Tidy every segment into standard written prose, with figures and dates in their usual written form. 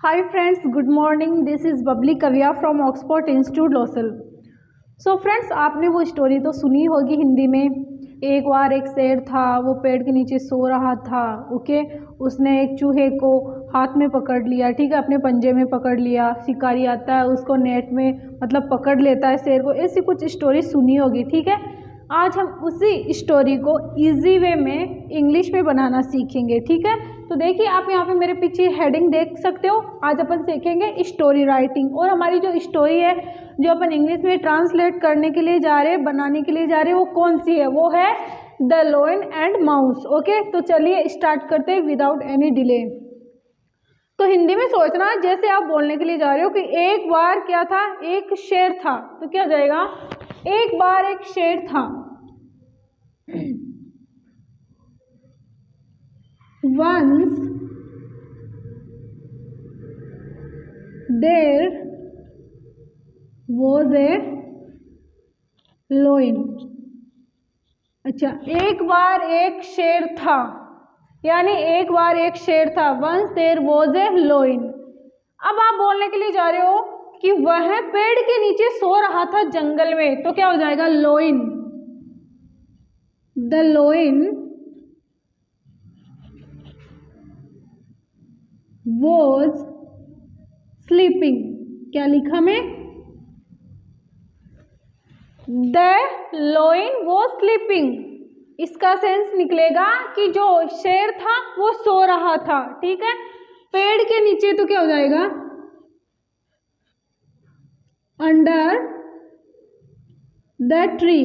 Hi friends, good morning. This is Bubbly Kavya from Oxford Institute Losel. So friends, आपने वो story तो सुनी होगी हिंदी में। एक बार एक शेर था, वो पेड़ के नीचे सो रहा था। ओके, उसने एक चूहे को हाथ में पकड़ लिया, ठीक है, अपने पंजे में पकड़ लिया। शिकारी आता है, उसको नेट में मतलब पकड़ लेता है शेर को। ऐसी कुछ स्टोरी सुनी होगी, ठीक है। आज हम उसी स्टोरी को इजी वे में इंग्लिश में बनाना सीखेंगे, ठीक है। तो देखिए, आप यहाँ पे मेरे पीछे हेडिंग देख सकते हो। आज अपन सीखेंगे स्टोरी राइटिंग। और हमारी जो स्टोरी है, जो अपन इंग्लिश में ट्रांसलेट करने के लिए जा रहे हैं, बनाने के लिए जा रहे हैं, वो कौन सी है? वो है the lion and mouse. Okay, तो चलिए स्टार्ट करते हैं विदाउट एनी डिले। तो हिंदी में सोचना, जैसे आप बोलने के लिए जा रहे हो कि एक बार क्या था, एक शेर था, तो क्या हो जाएगा? एक बार एक शेर था। Once there was a lion। अच्छा, एक बार एक शेर था, यानी एक बार एक शेर था। Once there was a lion। अब आप बोलने के लिए जा रहे हो कि वह पेड़ के नीचे सो रहा था जंगल में, तो क्या हो जाएगा? lion। The lion was sleeping। क्या लिखा मैं? The lion was sleeping। इसका सेंस निकलेगा कि जो शेर था वो सो रहा था, ठीक है, पेड़ के नीचे। तो क्या हो जाएगा? Under the tree.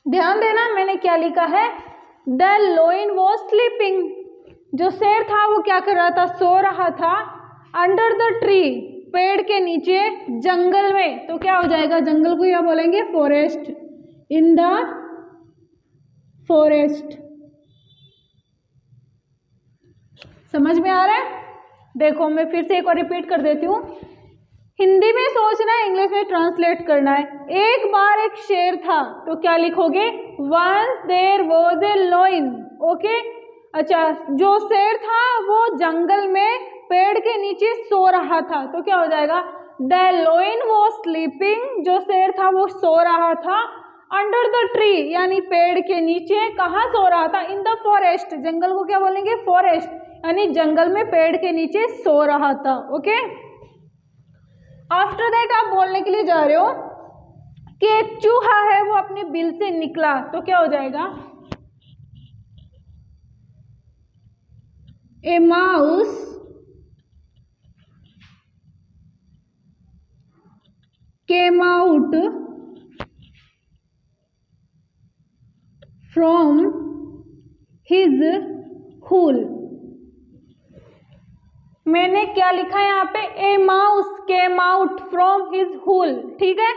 ध्यान देना, मैंने क्या लिखा है? The lion was sleeping. जो शेर था वो क्या कर रहा था? सो रहा था। अंडर द ट्री, पेड़ के नीचे, जंगल में। तो क्या हो जाएगा? जंगल को क्या बोलेंगे? फॉरेस्ट। In the forest. समझ में आ रहा है? देखो, मैं फिर से एक और रिपीट कर देती हूँ। हिंदी में सोचना है, इंग्लिश में ट्रांसलेट करना है। एक बार एक शेर था, तो क्या लिखोगे? Once there was a lion। Okay, अच्छा, जो शेर था वो जंगल में पेड़ के नीचे सो रहा था, तो क्या हो जाएगा? The lion was sleeping। जो शेर था वो सो रहा था। अंडर द ट्री, यानी पेड़ के नीचे। कहाँ सो रहा था? इन द फॉरेस्ट। जंगल को क्या बोलेंगे? फॉरेस्ट, यानी जंगल में पेड़ के नीचे सो रहा था। ओके, आफ्टर दैट आप बोलने के लिए जा रहे हो कि एक चूहा है, वो अपने बिल से निकला, तो क्या हो जाएगा? A mouse came out from his hole. मैंने क्या लिखा है यहाँ पे? A mouse came out from his hole, ठीक है।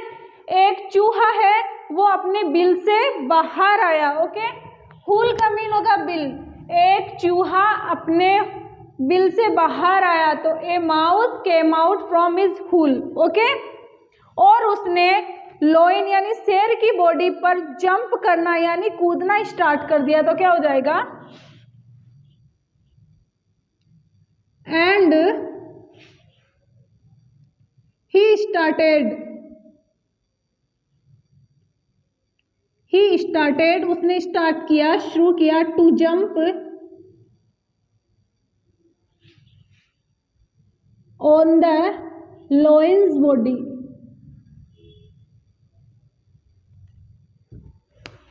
एक चूहा है, वो अपने बिल से बाहर आया। ओके, होल का मीन होगा बिल। एक चूहा अपने बिल से बाहर आया, तो a mouse came out from his hole. Okay, और उसने लायन यानी शेर की बॉडी पर जंप करना यानी कूदना स्टार्ट कर दिया, तो क्या हो जाएगा? एंड ही स्टार्टेड, उसने स्टार्ट किया, शुरू किया, to jump on the lion's body.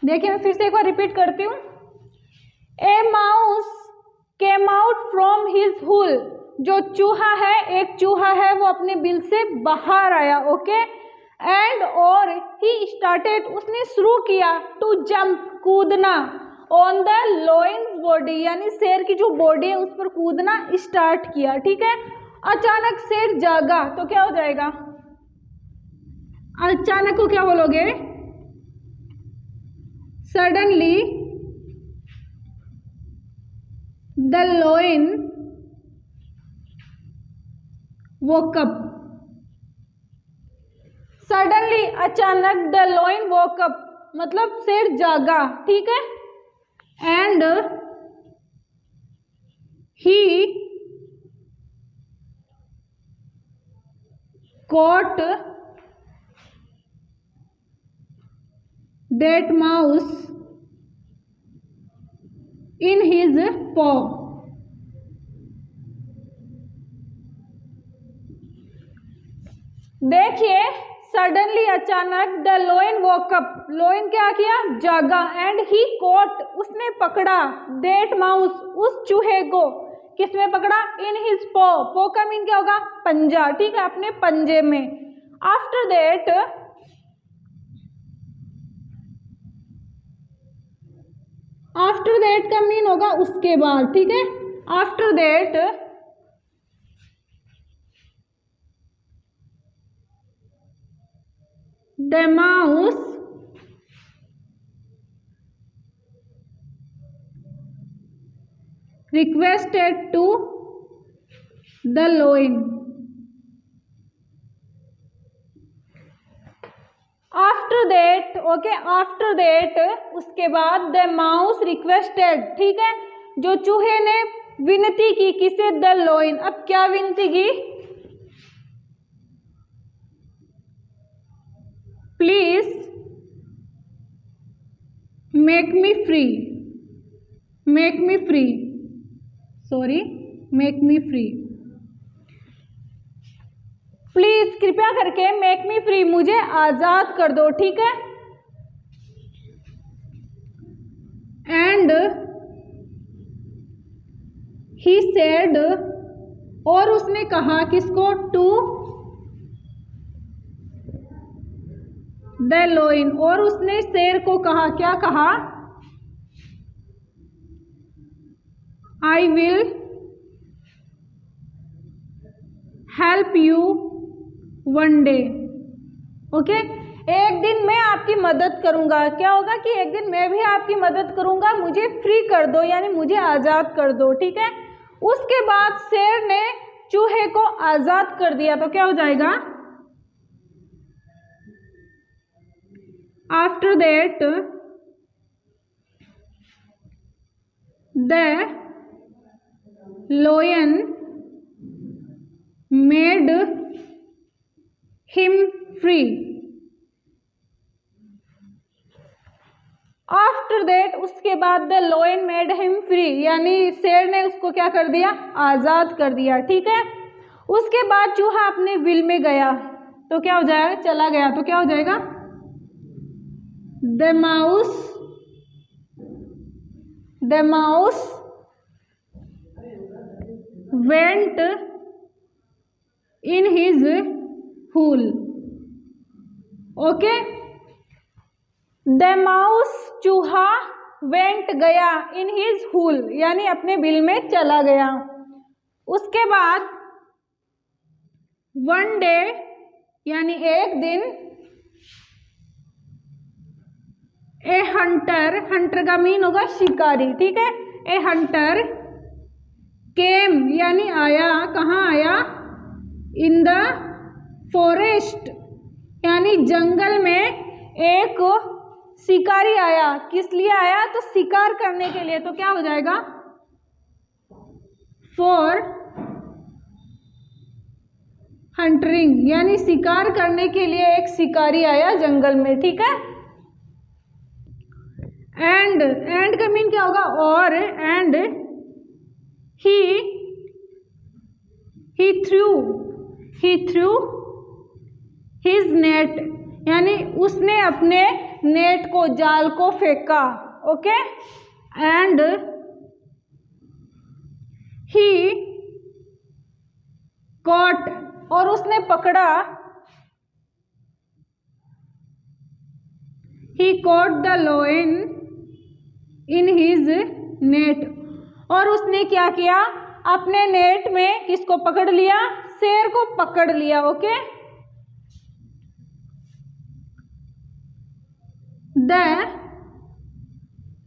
देखिए, मैं फिर से एक बार रिपीट करती हूँ। A mouse came out from his hole. जो चूहा है, एक चूहा है, वो अपने बिल से बाहर आया। ओके, एंड और ही स्टार्टेड, उसने शुरू किया, टू जंप कूदना, ऑन द लायंस बॉडी यानी शेर की जो बॉडी है उस पर कूदना स्टार्ट किया, ठीक है। अचानक शेर जागा, तो क्या हो जाएगा? अचानक को क्या बोलोगे? Suddenly the lion woke up। Suddenly, अचानक, द लायन वॉक अप मतलब शेर जागा, ठीक है। एंड ही caught that mouse in his paw. देखिए, सडनली अचानक द लोइन वोकअप, लोइन क्या किया, जागा, एंड ही कॉट, उसने पकड़ा, दैट माउस, उस चूहे को, किसमें पकड़ा, इन हिज पॉ, पॉ का मीन क्या होगा, पंजा, ठीक है, अपने पंजे में। आफ्टर दैट का मीन होगा उसके बाद, ठीक है। After that the mouse requested to the loin. After that, okay, after that, उसके बाद द माउस रिक्वेस्टेड, ठीक है, जो चूहे ने विनती की, किसे, द लोइन। अब क्या विनती की, please make me free, make me free, sorry, make me free, please कृपया करके, मेक मी फ्री, मुझे आजाद कर दो, ठीक है। एंड ही सेड, और उसने कहा, किसको, टू द लोइन, और उसने शेर को कहा, क्या कहा, आई will help you one day, okay, एक दिन मैं आपकी मदद करूंगा। क्या होगा कि एक दिन मैं भी आपकी मदद करूंगा, मुझे फ्री कर दो, यानी मुझे आज़ाद कर दो, ठीक है। उसके बाद शेर ने चूहे को आज़ाद कर दिया, तो क्या हो जाएगा, after that the लोयन made him free. After that, उसके बाद द लोयन मेड हिम फ्री, यानी शेर ने उसको क्या कर दिया, आज़ाद कर दिया, ठीक है। उसके बाद चूहा अपने विल में गया, तो क्या हो जाएगा, चला गया, तो क्या हो जाएगा, the mouse went in his hole, okay, the mouse, चूहा, वेंट, गया, इन हिज होल, यानी अपने बिल में चला गया। उसके बाद वन डे, यानी एक दिन, ए हंटर, हंटर का मीन होगा शिकारी, ठीक है, ए हंटर केम, यानी आया, कहाँ आया, इन द फॉरेस्ट, यानी जंगल में एक शिकारी आया, किस लिए आया, तो शिकार करने के लिए, तो क्या हो जाएगा, फॉर हंटरिंग, यानी शिकार करने के लिए एक शिकारी आया जंगल में, ठीक है। एंड का मीन क्या होगा, और, and he threw his net, यानी उसने अपने नेट को, जाल को फेंका, ओके, एंड he caught, और उसने पकड़ा, he caught the loin in his net, और उसने क्या किया, अपने नेट में किसको पकड़ लिया, शेर को पकड़ लिया, ओके। द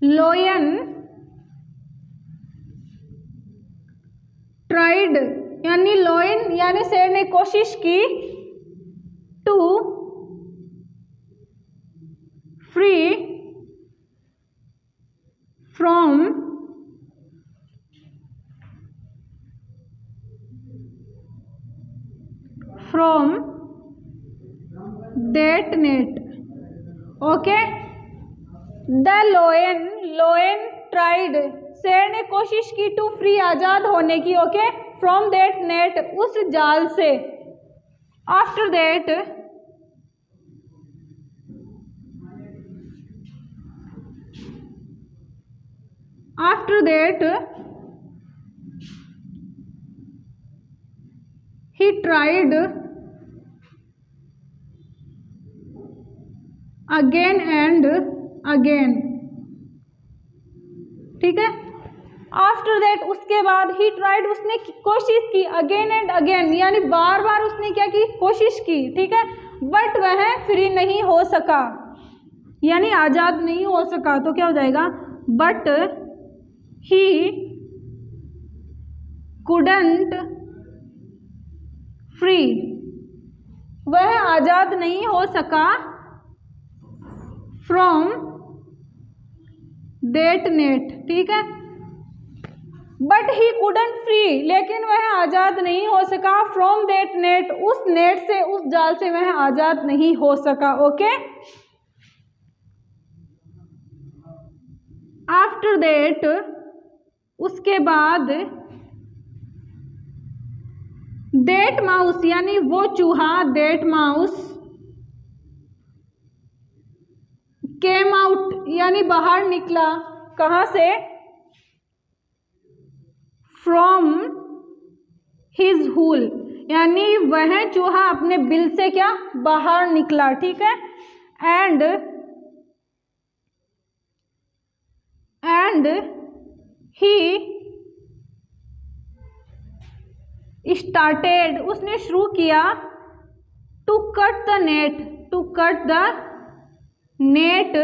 लोयन ट्राइड, यानी लोयन, यानी शेर ने कोशिश की, to free from that net. Okay, the lion tried, शेर ने कोशिश की, टू फ्री, आज़ाद होने की, ओके, फ्रॉम दैट नेट, उस जाल से। After that he tried again and again, ठीक है। आफ्टर दैट, उसके बाद, ही ट्राइड, उसने कोशिश की, अगेन एंड अगेन, यानी बार बार उसने क्या की, कोशिश की, ठीक है, बट वह फ्री नहीं हो सका, यानी आज़ाद नहीं हो सका। तो क्या हो जाएगा, बट ही कुडंट फ्री, वह आज़ाद नहीं हो सका, फ्रॉम दैट नेट, ठीक है। बट ही कुडंट फ्री, लेकिन वह आज़ाद नहीं हो सका, फ्रॉम दैट नेट, उस नेट से, उस जाल से वह आज़ाद नहीं हो सका, ओके। आफ्टर दैट, उसके बाद, दैट माउस, यानी वो चूहा, दैट माउस, केम आउट, यानी बाहर निकला, कहाँ से, फ्रॉम हिज हुल, यानी वह चूहा अपने बिल से क्या, बाहर निकला, ठीक है। एंड ही स्टार्टेड, उसने शुरू किया, to cut the net,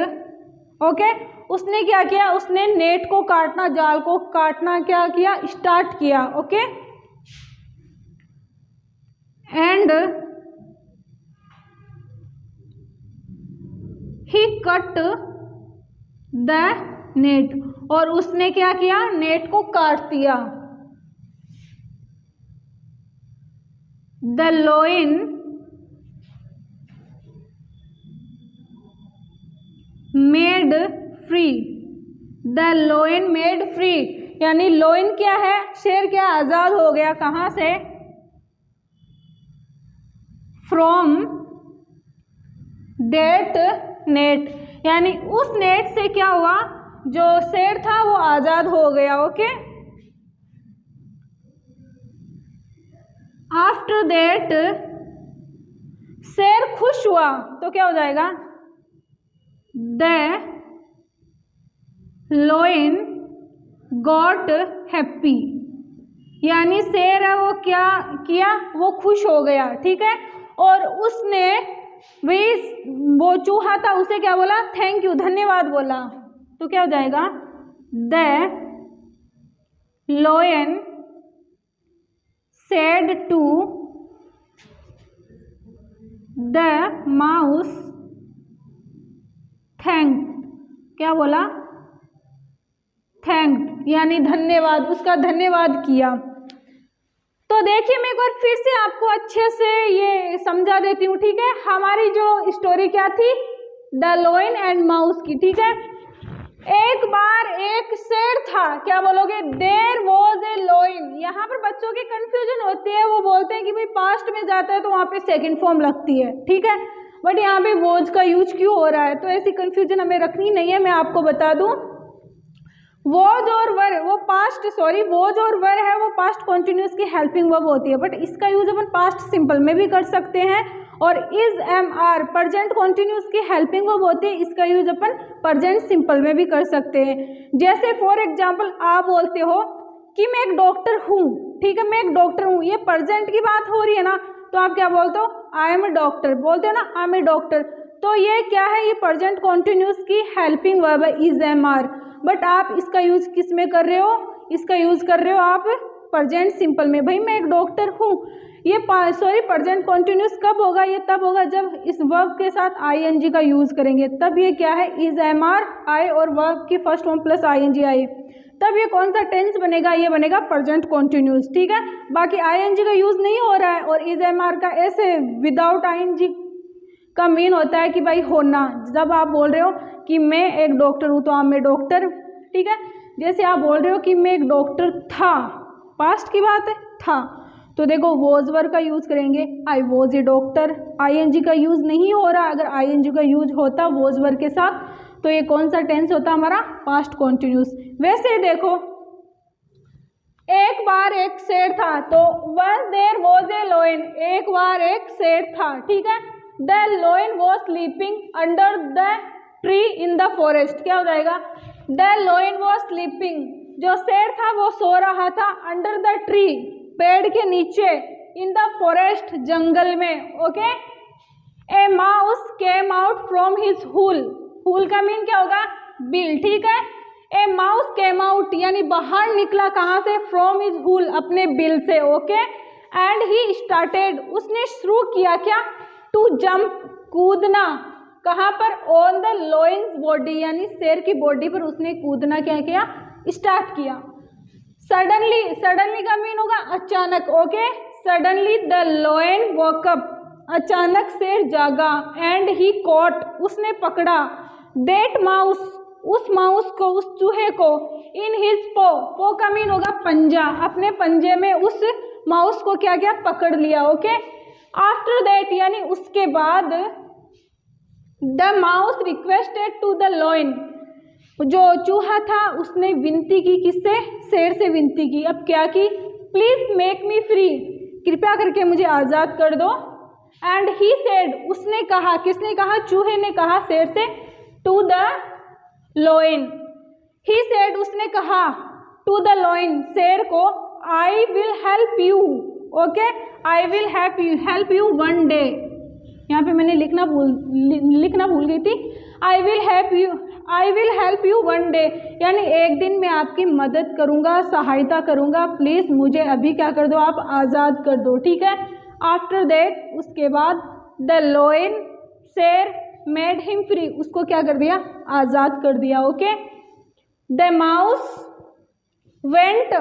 okay. उसने क्या किया, उसने नेट को काटना, जाल को काटना क्या किया, स्टार्ट किया, okay. And he cut the net, और उसने क्या किया, नेट को काट दिया। The lion made free, the lion made free, यानी लोइन क्या है, शेर क्या, आज़ाद हो गया, कहाँ से, फ्रॉम दैट नेट, यानी उस नेट से क्या हुआ, जो शेर था वो आज़ाद हो गया, ओके। आफ्टर दैट, शेर खुश हुआ, तो क्या हो जाएगा, द लोइन गॉट हैप्पी, यानी शेर है वो क्या किया, वो खुश हो गया, ठीक है। और उसने भी, वो चूहा था, उसे क्या बोला, थैंक यू, धन्यवाद बोला। तो क्या हो जाएगा, the lion said to the mouse thank, क्या बोला, थैंक, यानी धन्यवाद, उसका धन्यवाद किया। तो देखिए, मैं एक बार फिर से आपको अच्छे से ये समझा देती हूँ, ठीक है। हमारी जो स्टोरी क्या थी, द लोइन एंड माउस की, ठीक है। एक बार एक शेर था, क्या बोलोगे, देयर वॉज ए लोइन। यहाँ पर बच्चों की कंफ्यूजन होती है, वो बोलते हैं कि भाई पास्ट में जाता है तो वहाँ पे सेकंड फॉर्म लगती है, ठीक है, बट यहाँ पे वॉज का यूज क्यों हो रहा है, तो ऐसी कंफ्यूजन हमें रखनी नहीं है। मैं आपको बता दूं, वॉज और वर, वो पास्ट, सॉरी, वॉज और वर है वो पास्ट कॉन्टिन्यूस की हेल्पिंग वर्ब होती है, बट इसका यूज अपन पास्ट सिंपल में भी कर सकते हैं। और is, am, are present continuous की हेल्पिंग वर्ब होती है, इसका यूज अपन प्रेजेंट सिंपल में भी कर सकते हैं। जैसे फॉर एग्जाम्पल आप बोलते हो कि मैं एक डॉक्टर हूँ, ठीक है, मैं एक डॉक्टर हूँ, ये प्रेजेंट की बात हो रही है ना, तो आप क्या बोलते हो, आई एम ए डॉक्टर, बोलते हो ना, आई एम ए डॉक्टर। तो ये क्या है, ये प्रेजेंट कॉन्टिन्यूस की हेल्पिंग वर्ब है, इज, एम, आर। बट आप इसका यूज किस में कर रहे हो, इसका यूज कर रहे हो आप प्रेजेंट सिंपल में, भाई मैं एक डॉक्टर हूँ। ये सॉरी, प्रेजेंट कॉन्टिन्यूस कब होगा, ये तब होगा जब इस वर्ब के साथ आईएनजी का यूज करेंगे, तब ये क्या है, इज, एम, आर, आई और वर्ब की फर्स्ट फॉर्म प्लस आईएनजी आई, तब ये कौन सा टेंस बनेगा, ये बनेगा प्रेजेंट कॉन्टिन्यूस, ठीक है। बाकी आईएनजी का यूज नहीं हो रहा है और इज, एम, आर का ऐसे विदाउट आईएनजी का मीन होता है कि भाई होना। जब आप बोल रहे हो कि मैं एक डॉक्टर हूँ तो आप मैं डॉक्टर, ठीक है। जैसे आप बोल रहे हो कि मैं एक डॉक्टर था, पास्ट की बात है, था, तो देखो वॉज वर्ब का यूज़ करेंगे, I was a doctor. ING का यूज़ नहीं हो रहा, अगर आईएनजी का यूज होता वॉज वर्ब के साथ तो ये कौन सा टेंस होता हमारा, पास्ट कॉन्टिन्यूस। वैसे देखो एक बार एक शेर था, तो once there was a lion, एक बार एक शेर था, ठीक है। The lion was sleeping under the tree in the forest, क्या हो जाएगा, द लायन वॉज स्लीपिंग, जो शेर था वो सो रहा था, अंडर द ट्री, पेड़ के नीचे, इन द फॉरेस्ट, जंगल में, okay. A mouse came out from his hole, hole का मीन क्या होगा, बिल, ठीक है। ए माउस केम आउट यानी बाहर निकला, कहाँ से, फ्रॉम हिज हुल, अपने बिल से, ओके। एंड ही स्टार्टेड, उसने शुरू किया क्या, टू जंप, कूदना, कहाँ पर, ऑन द लायंस बॉडी यानी शेर की बॉडी पर उसने कूदना क्या किया, स्टार्ट किया। सडनली, सडनली का मीन होगा अचानक, okay. Suddenly the lion woke up, अचानक शेर जागा, एंड ही कॉट, उसने पकड़ा, दैट माउस, उस माउस को, उस चूहे को, इन हिज पो, पो का मीन होगा पंजा, अपने पंजे में उस माउस को क्या क्या पकड़ लिया, ओके। आफ्टर दैट यानी उसके बाद, the mouse requested to the lion, जो चूहा था उसने विनती की, किससे, शेर से विनती की। अब क्या की, प्लीज मेक मी फ्री, कृपया करके मुझे आज़ाद कर दो। एंड ही सेड, उसने कहा, किसने कहा, चूहे ने कहा शेर से, to the lion, he said, उसने कहा, टू द लायन, शेर को, I will help you, okay, I will help you one day, यहाँ पे मैंने लिखना भूल गई थी, I will help you one day, यानी एक दिन मैं आपकी मदद करूँगा, सहायता करूँगा, प्लीज़ मुझे अभी क्या कर दो, आप आज़ाद कर दो, ठीक है। आफ्टर दैट, उसके बाद, द लायन, शेर, मेड हिम फ्री, उसको क्या कर दिया, आज़ाद कर दिया, ओके। द माउस वेंट,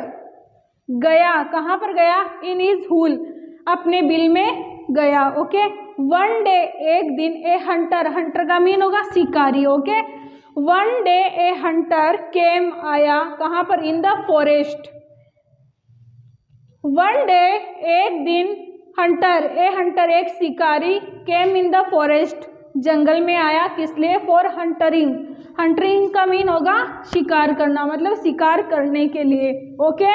गया, कहाँ पर गया, इन हिज हुल, अपने बिल में गया, ओके। वन डे, एक दिन, ए हंटर, हंटर का मीन होगा शिकारी, okay. One day a hunter came, आया, कहाँ पर, in the forest. One day, एक दिन, हंटर, ए हंटर, एक शिकारी, केम इन द फॉरेस्ट, जंगल में आया, किस लिए, फॉर हंटरिंग, हंटरिंग का मीन होगा शिकार करना, मतलब शिकार करने के लिए, ओके।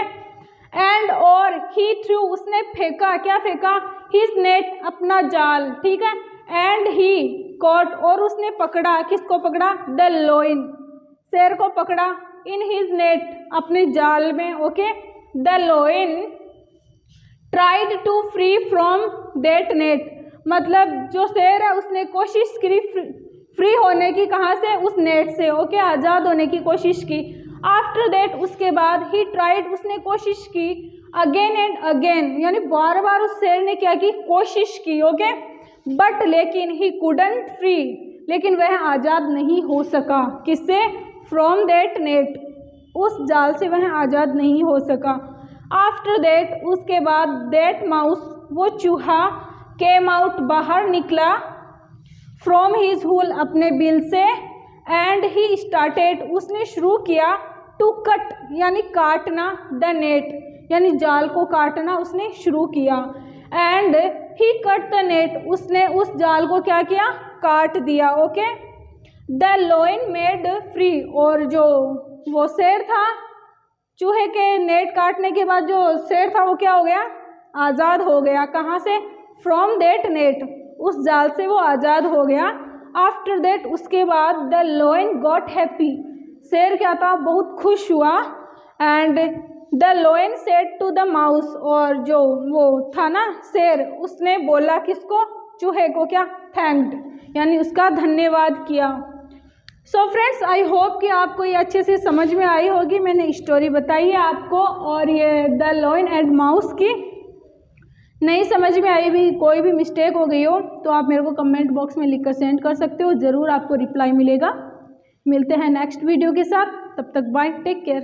एंड और, ही थ्रू, उसने फेंका, क्या फेंका, हिज नेट, अपना जाल, ठीक है। एंड ही कॉट, और उसने पकड़ा, किसको पकड़ा, द लायन, शेर को पकड़ा, इन हिज नेट, अपने जाल में, okay. The lion tried to free from that net, मतलब जो शेर है उसने कोशिश की फ्री होने की, कहाँ से, उस नेट से, ओके, आज़ाद होने की कोशिश की। आफ्टर दैट, उसके बाद, ही ट्राइड, उसने कोशिश की, अगेन एंड अगेन, यानी बार बार उस शेर ने क्या की, कोशिश की, ओके। बट लेकिन, ही कुडंट फ्री, लेकिन वह आज़ाद नहीं हो सका, किससे, फ्रॉम दैट नेट, उस जाल से वह आज़ाद नहीं हो सका। आफ्टर दैट, उसके बाद, दैट माउस, वो चूहा, केम आउट, बाहर निकला, फ्रॉम हिज हुल, अपने बिल से, एंड ही स्टार्टेड, उसने शुरू किया, टू कट, यानी काटना, द नेट, यानी जाल को काटना उसने शुरू किया। And he cut the net, उसने उस जाल को क्या किया, काट दिया, okay. The lion made free, और जो वो शेर था, चूहे के नेट काटने के बाद जो शेर था वो क्या हो गया, आज़ाद हो गया, कहाँ से, फ्रॉम दैट नेट, उस जाल से वो आज़ाद हो गया। आफ्टर दैट, उसके बाद, द लायन गॉट हैप्पी, शेर क्या था, बहुत खुश हुआ। And the lion said to the mouse, और जो वो था ना शेर, उसने बोला किसको, चूहे को, क्या, थैंक्ड, यानी उसका धन्यवाद किया। सो फ्रेंड्स, आई होप कि आपको ये अच्छे से समझ में आई होगी, मैंने स्टोरी बताई है आपको, और ये द लायन एंड माउस की। नहीं समझ में आई भी, कोई भी मिस्टेक हो गई हो तो आप मेरे को कमेंट बॉक्स में लिखकर सेंड कर सकते हो, ज़रूर आपको रिप्लाई मिलेगा। मिलते हैं नेक्स्ट वीडियो के साथ, तब तक बाय, टेक केयर।